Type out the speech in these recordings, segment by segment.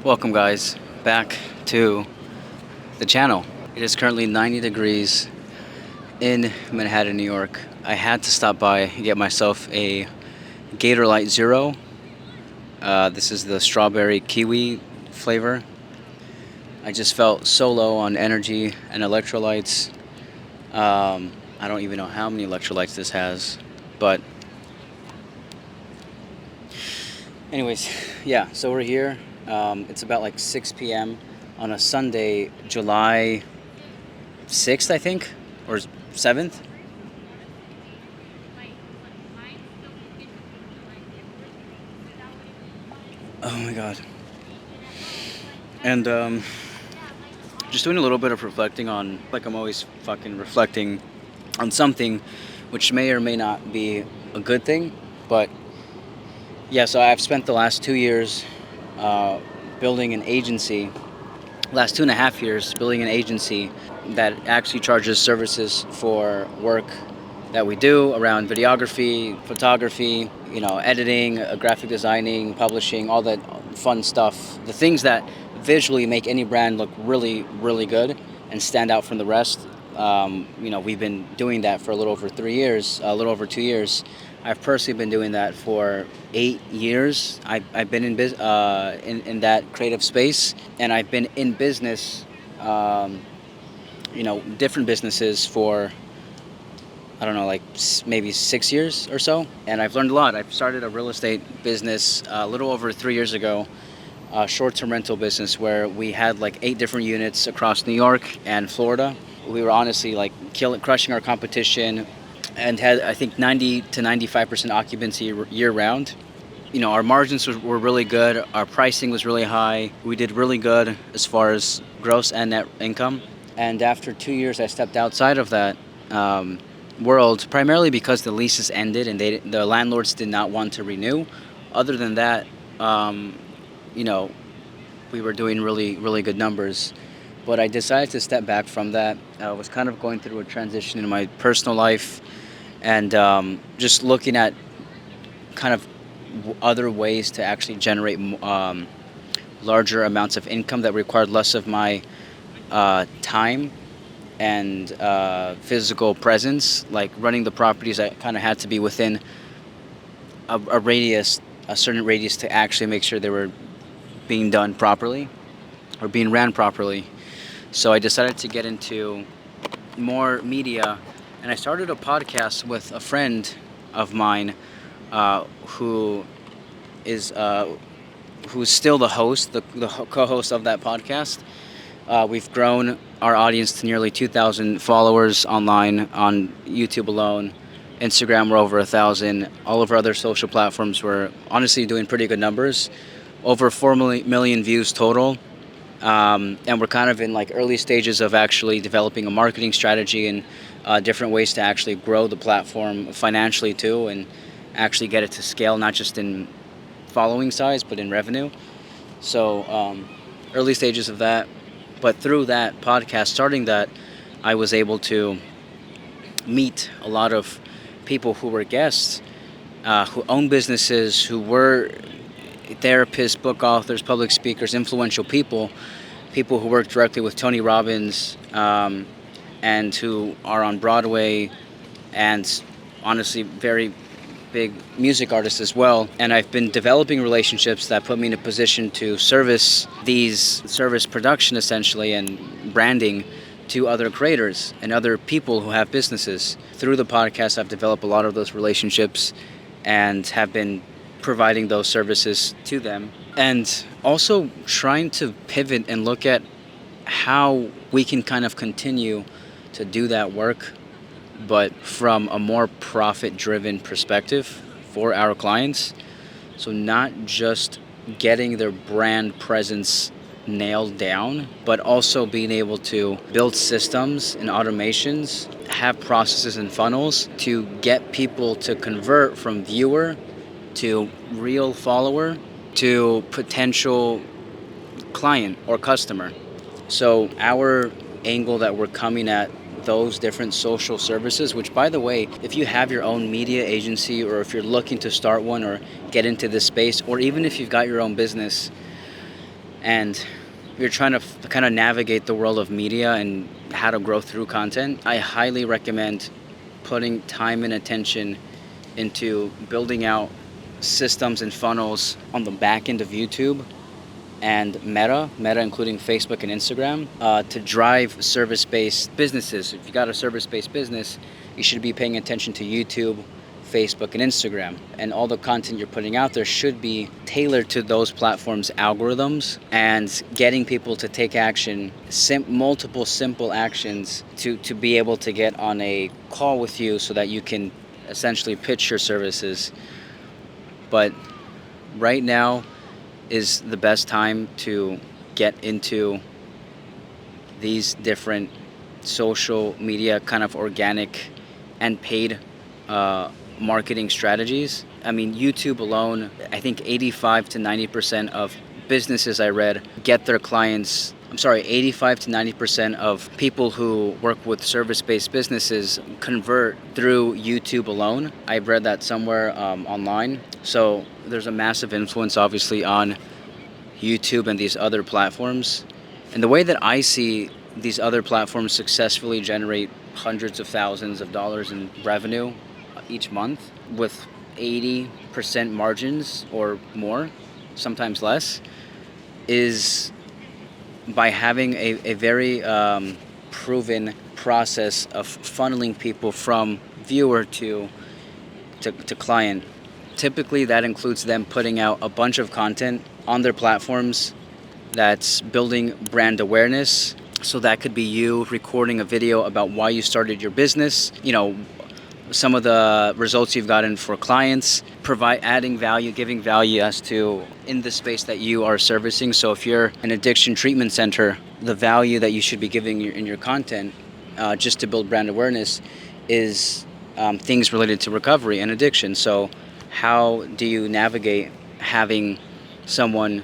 Welcome, guys, back to the channel. It is currently 90 degrees in Manhattan, New York. I had to stop by and get myself a Gator Light Zero. This is the strawberry kiwi flavor. I just felt so low on energy and electrolytes. I don't even know how many electrolytes this has, but anyways, yeah. So we're here. It's about like 6 p.m. on a Sunday, July 6th, I think, or 7th. Oh my god. And just doing a little bit of reflecting on, like I'm always fucking reflecting on something which may or may not be a good thing. But yeah, so I've spent the last 2 years uh, building an agency, last 2.5 years building an agency that actually charges services for work that we do around videography, photography, editing, graphic designing, publishing, all that fun stuff. The things that visually make any brand look really, really good and stand out from the rest. We've been doing that for a little over 3 years, a little over 2 years. I've personally been doing that for 8 years. I've been in that creative space, and I've been in business, different businesses for I don't know, like maybe 6 years or so. And I've learned a lot. I've started a real estate business a little over 3 years ago, a short-term rental business where we had like 8 different units across New York and Florida. We were honestly like crushing our competition, and had I think 90 to 95% occupancy year round. Our margins were really good. Our pricing was really high. We did really good as far as gross and net income. And after 2 years, I stepped outside of that world, primarily because the leases ended and the landlords did not want to renew. Other than that, um, you know, we were doing really, really good numbers. But I decided to step back from that. I was kind of going through a transition in my personal life, and just looking at kind of other ways to actually generate larger amounts of income that required less of my time and physical presence. Like running the properties, I kind of had to be within a radius, a certain radius, to actually make sure they were being done properly or being ran properly. So I decided to get into more media, and I started a podcast with a friend of mine, who is who's still the host, the co-host of that podcast. We've grown our audience to nearly 2,000 followers online on YouTube alone. Instagram, we're over 1,000. All of our other social platforms, we're honestly doing pretty good numbers. Over 4 million views total. And we're kind of in like early stages of actually developing a marketing strategy and different ways to actually grow the platform financially too, and actually get it to scale, not just in following size, but in revenue. So early stages of that. But through that podcast, starting that, I was able to meet a lot of people who were guests, who own businesses, who were therapists, book authors, public speakers, influential people who work directly with Tony Robbins, and who are on Broadway, and honestly very big music artists as well. And I've been developing relationships that put me in a position to service production essentially and branding to other creators and other people who have businesses. Through the podcast, I've developed a lot of those relationships and have been providing those services to them. And also trying to pivot and look at how we can kind of continue to do that work, but from a more profit-driven perspective for our clients. So not just getting their brand presence nailed down, but also being able to build systems and automations, have processes and funnels to get people to convert from viewer to real follower to potential client or customer. So our angle that we're coming at those different social services, which by the way, if you have your own media agency, or if you're looking to start one or get into this space, or even if you've got your own business, and you're trying to kind of navigate the world of media and how to grow through content, I highly recommend putting time and attention into building out systems and funnels on the back end of YouTube and Meta including Facebook and Instagram, to drive service-based businesses. If you got a service-based business, you should be paying attention to YouTube, Facebook, and Instagram. And all the content you're putting out there should be tailored to those platforms' algorithms and getting people to take action, multiple simple actions to be able to get on a call with you so that you can essentially pitch your services. But right now is the best time to get into these different social media kind of organic and paid marketing strategies. I mean, YouTube alone, I think 85 to 90% of businesses I read get their clients. 85 to 90% of people who work with service-based businesses convert through YouTube alone. I've read that somewhere online. So there's a massive influence, obviously, on YouTube and these other platforms. And the way that I see these other platforms successfully generate hundreds of thousands of dollars in revenue each month with 80% margins or more, sometimes less, is by having a very proven process of funneling people from viewer to client. Typically, that includes them putting out a bunch of content on their platforms that's building brand awareness. So that could be you recording a video about why you started your business, some of the results you've gotten for clients, adding value, giving value as to in the space that you are servicing. So if you're an addiction treatment center, the value that you should be giving in your content, just to build brand awareness, is things related to recovery and addiction. So how do you navigate having someone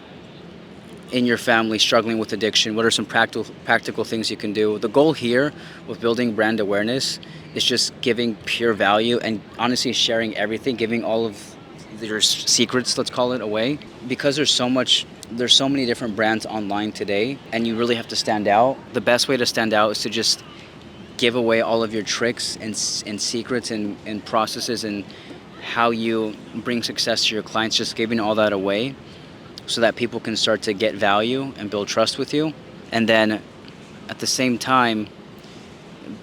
in your family struggling with addiction? What are some practical things you can do? The goal here with building brand awareness is just giving pure value and honestly sharing everything, giving all of your secrets, let's call it, away. Because there's so many different brands online today, and you really have to stand out. The best way to stand out is to just give away all of your tricks and secrets and processes and how you bring success to your clients, just giving all that away so that people can start to get value and build trust with you. And then at the same time,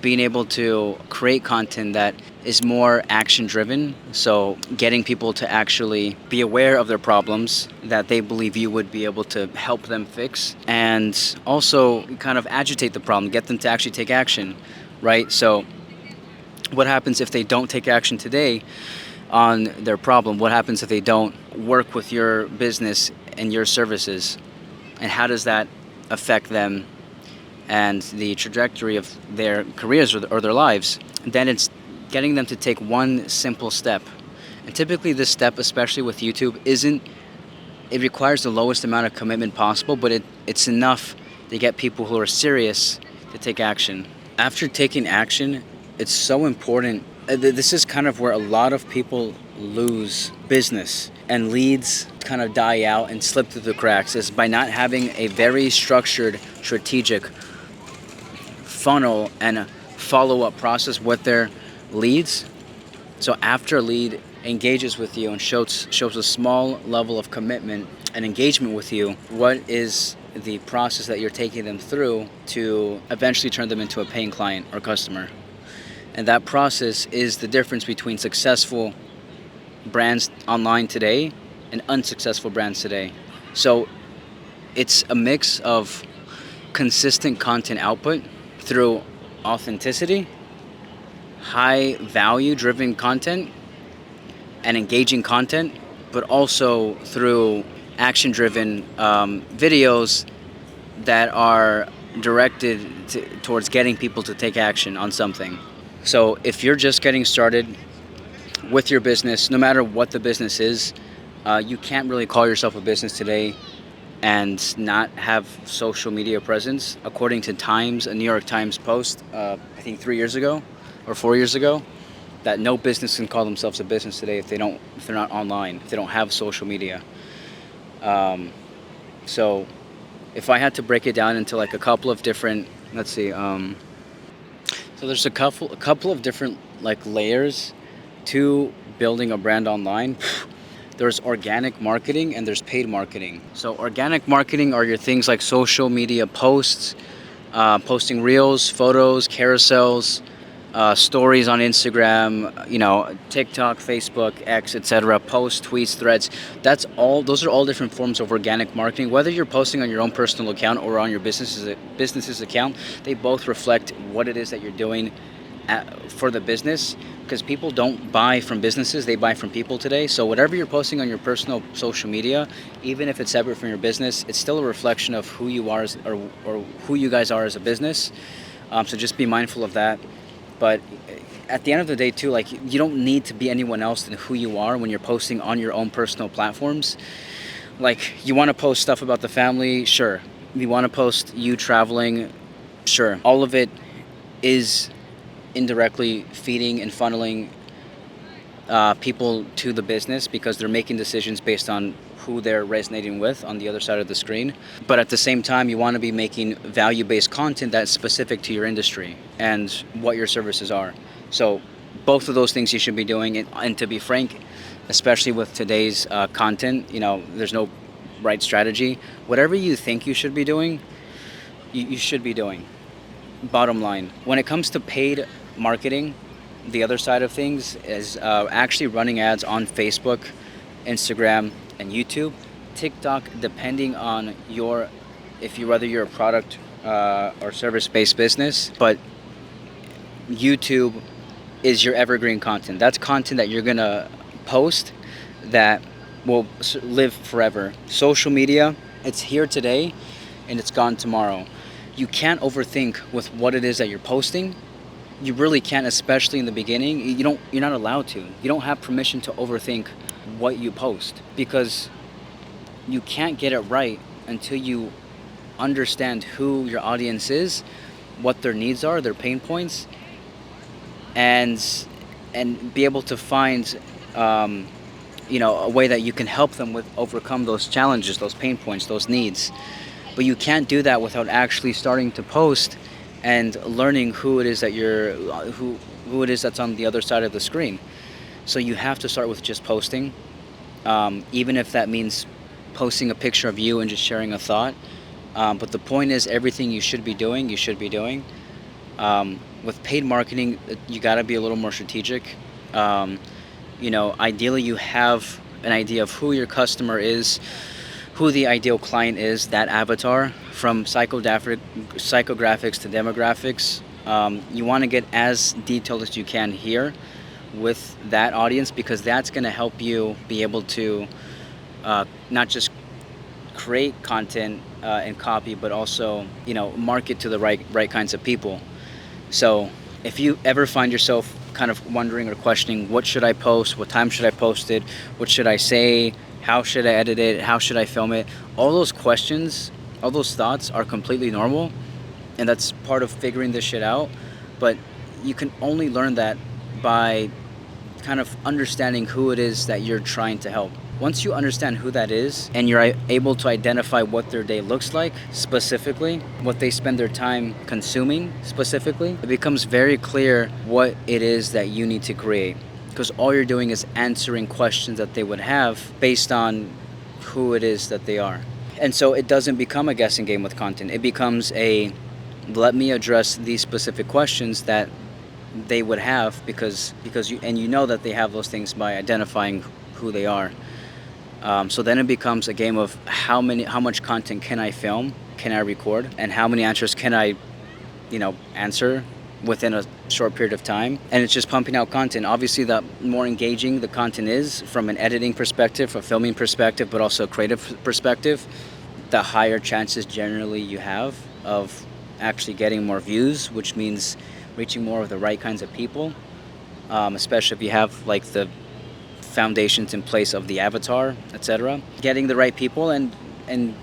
being able to create content that is more action driven. So getting people to actually be aware of their problems that they believe you would be able to help them fix, and also kind of agitate the problem, get them to actually take action, right? So what happens if they don't take action today on their problem? What happens if they don't work with your business and your services? And how does that affect them and the trajectory of their careers or their lives? Then it's getting them to take one simple step. And typically this step, especially with YouTube, it requires the lowest amount of commitment possible, but it's enough to get people who are serious to take action. After taking action, it's so important. This is kind of where a lot of people lose business and leads kind of die out and slip through the cracks, is by not having a very structured, strategic funnel and a follow-up process with their leads. So after a lead engages with you and shows a small level of commitment and engagement with you, what is the process that you're taking them through to eventually turn them into a paying client or customer? And that process is the difference between successful brands online today and unsuccessful brands today. So it's a mix of consistent content output through authenticity, high value driven content and engaging content, but also through action driven videos that are directed towards getting people to take action on something. So if you're just getting started with your business, no matter what the business is, you can't really call yourself a business today and not have social media presence. According to Times, a New York Times post, I think 3 years ago or 4 years ago, that no business can call themselves a business today if they're not online, if they don't have social media. So if I had to break it down into like a couple of different, let's see, so there's a couple of different like layers to building a brand online. There's organic marketing and there's paid marketing. So organic marketing are your things like social media posts, posting reels, photos, carousels, stories on Instagram, TikTok, Facebook, X, etc. Posts, tweets, threads. That's all. Those are all different forms of organic marketing. Whether you're posting on your own personal account or on your business's account, they both reflect what it is that you're doing for the business. Because people don't buy from businesses, they buy from people today. So whatever you're posting on your personal social media, even if it's separate from your business, it's still a reflection of who you are or who you guys are as a business. So just be mindful of that. But at the end of the day too, like you don't need to be anyone else than who you are when you're posting on your own personal platforms. Like you want to post stuff about the family, sure. You want to post you traveling, sure. All of it is indirectly feeding and funneling people to the business because they're making decisions based on who they're resonating with on the other side of the screen. But at the same time, you want to be making value-based content that's specific to your industry and what your services are. So both of those things you should be doing. And to be frank, especially with today's content, there's no right strategy. Whatever you think you should be doing, you should be doing. Bottom line, when it comes to paid marketing, the other side of things is actually running ads on Facebook, Instagram, and YouTube. TikTok, depending on whether you're a product or service-based business, but YouTube is your evergreen content. That's content that you're gonna post that will live forever. Social media, it's here today and it's gone tomorrow. You can't overthink with what it is that you're posting. You really can't, especially in the beginning. You're not allowed to. You don't have permission to overthink what you post because you can't get it right until you understand who your audience is, what their needs are, their pain points, and be able to find a way that you can help them with overcome those challenges, those pain points, those needs. But you can't do that without actually starting to post and learning who it is that who it is that's on the other side of the screen. So you have to start with just posting, even if that means posting a picture of you and just sharing a thought. But the point is, everything you should be doing, you should be doing. With paid marketing, you got to be a little more strategic. Ideally, you have an idea of who your customer is, who the ideal client is, that avatar, from psychographics to demographics. You want to get as detailed as you can here with that audience because that's going to help you be able to not just create content and copy, but also market to the right kinds of people. So if you ever find yourself kind of wondering or questioning, what should I post, what time should I post it, what should I say, how should I edit it, how should I film it, all those questions, all those thoughts are completely normal, and that's part of figuring this shit out. But you can only learn that by kind of understanding who it is that you're trying to help. Once you understand who that is and you're able to identify what their day looks like specifically, what they spend their time consuming specifically, it becomes very clear what it is that you need to create. Because all you're doing is answering questions that they would have based on who it is that they are. And so it doesn't become a guessing game with content. It becomes let me address these specific questions that they would have because you know that they have those things by identifying who they are. So then it becomes a game of how much content can I film, can I record, and how many answers can I, answer within a short period of time. And it's just pumping out content. Obviously, the more engaging the content is from an editing perspective, a filming perspective, but also a creative perspective, the higher chances generally you have of actually getting more views, which means reaching more of the right kinds of people, especially if you have like the foundations in place of the avatar, etc. Getting the right people and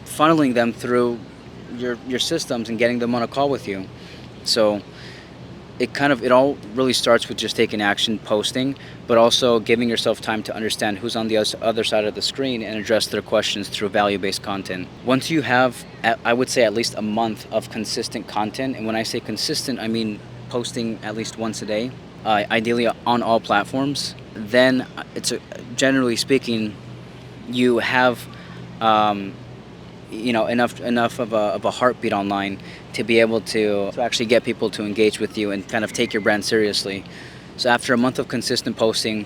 funneling them through your systems and getting them on a call with you. So it all really starts with just taking action, posting, but also giving yourself time to understand who's on the other side of the screen and address their questions through value-based content. Once you have, I would say, at least a month of consistent content, and when I say consistent, I mean posting at least once a day, ideally on all platforms, then generally speaking, you have enough of a heartbeat online to be able to actually get people to engage with you and kind of take your brand seriously. So after a month of consistent posting,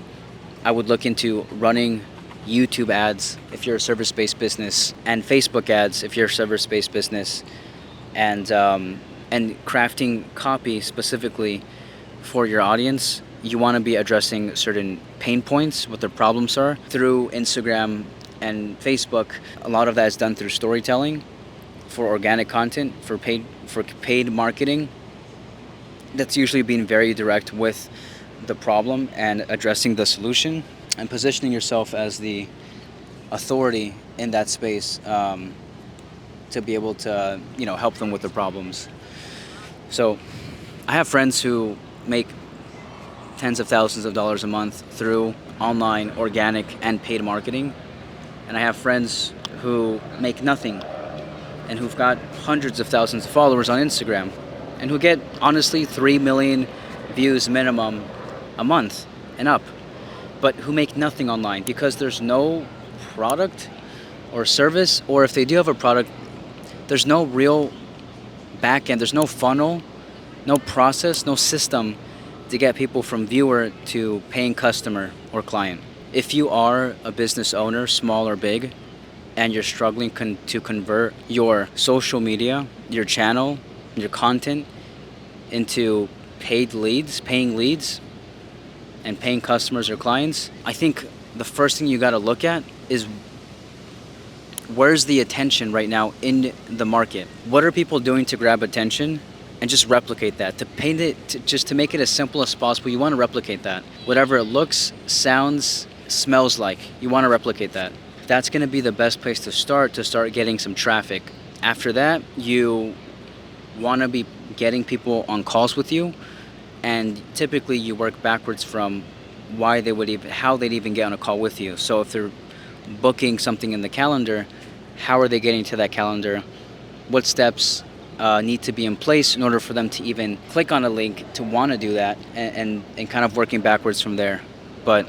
I would look into running YouTube ads if you're a service-based business, and Facebook ads if you're a service-based business, and crafting copy specifically for your audience. You want to be addressing certain pain points, what their problems are, through Instagram and Facebook. A lot of that is done through storytelling, for organic content, for paid marketing. That's usually being very direct with the problem and addressing the solution, and positioning yourself as the authority in that space, to be able to help them with their problems. So I have friends who make tens of thousands of dollars a month through online, organic, and paid marketing. And I have friends who make nothing and who've got hundreds of thousands of followers on Instagram and who get, honestly, 3 million views minimum a month and up, but who make nothing online because there's no product or service, or if they do have a product, there's no real back end, there's no funnel, no process, no system to get people from viewer to paying customer or client. If you are a business owner, small or big, and you're struggling to convert your social media, your channel, your content into paying leads, and paying customers or clients, I think the first thing you got to look at is where's the attention right now in the market? What are people doing to grab attention? And just replicate that. To make it as simple as possible, you want to replicate that. Whatever it looks, sounds, smells like, you want to replicate that. That's going to be the best place to start getting some traffic. After that, you want to be getting people on calls with you, and typically you work backwards from how they'd even get on a call with you. So if they're booking something in the calendar, how are they getting to that calendar? What steps need to be in place in order for them to even click on a link to want to do that, and kind of working backwards from there. But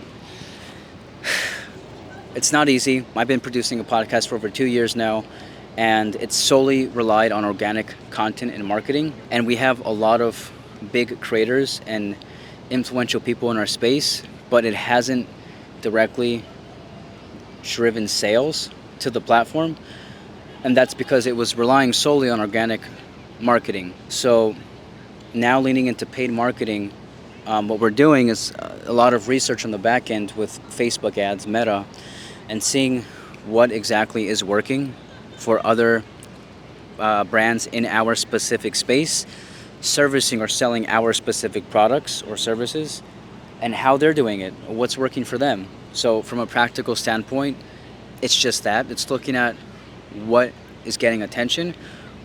it's not easy. I've been producing a podcast for over 2 years now, and it's solely relied on organic content and marketing. And we have a lot of big creators and influential people in our space, but it hasn't directly driven sales to the platform. And that's because it was relying solely on organic marketing. So now leaning into paid marketing, what we're doing is a lot of research on the back end with Facebook ads, Meta, and seeing what exactly is working for other brands in our specific space, servicing or selling our specific products or services, and how they're doing it, what's working for them. So from a practical standpoint, it's just that. It's looking at what is getting attention,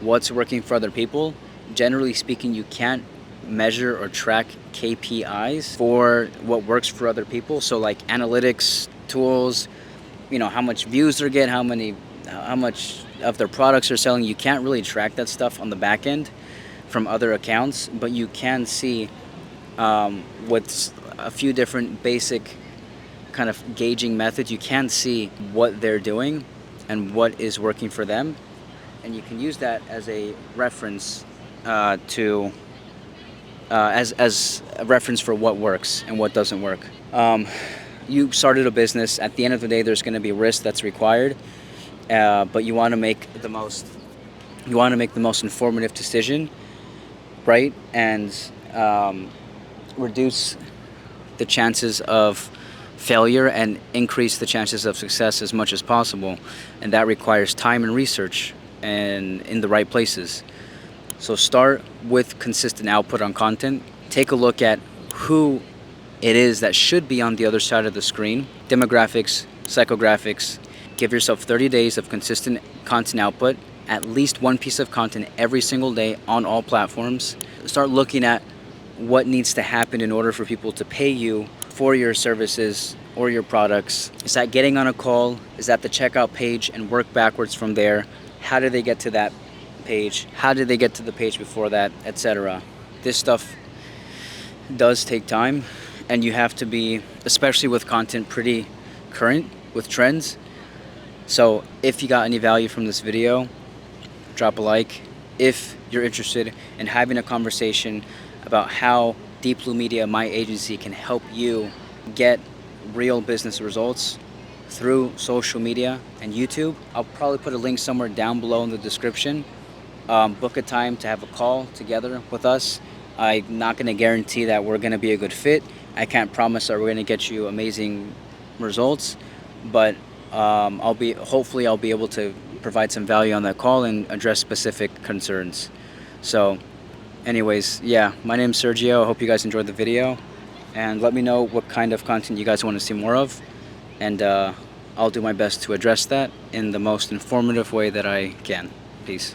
what's working for other people. Generally speaking, you can't measure or track KPIs for what works for other people. So like analytics tools, how much views they get, how much of their products are selling. You can't really track that stuff on the back end from other accounts, but you can see with a few different basic kind of gauging methods, you can see what they're doing and what is working for them, and you can use that as a reference as a reference for what works and what doesn't work. You started a business. At the end of the day, there's going to be risk that's required, but you want to make the most informative decision, right? And reduce the chances of failure and increase the chances of success as much as possible. And that requires time and research and in the right places. So start with consistent output on content. Take a look at who it is that should be on the other side of the screen. Demographics, psychographics. Give yourself 30 days of consistent content output, at least one piece of content every single day on all platforms. Start looking at what needs to happen in order for people to pay you for your services or your products. Is that getting on a call? Is that the checkout page and work backwards from there? How do they get to that page? How did they get to the page before that, etc.? This stuff does take time, and you have to be, especially with content, pretty current with trends. So if you got any value from this video, drop a like. If you're interested in having a conversation about how Deep Blue Media, my agency, can help you get real business results through social media and YouTube, I'll probably put a link somewhere down below in the description. Book a time to have a call together with us. I'm not going to guarantee that we're going to be a good fit. I can't promise that we're going to get you amazing results, but hopefully I'll be able to provide some value on that call and address specific concerns. So anyways, yeah, my name's Sergio. I hope you guys enjoyed the video, and let me know what kind of content you guys want to see more of, and I'll do my best to address that in the most informative way that I can. Peace.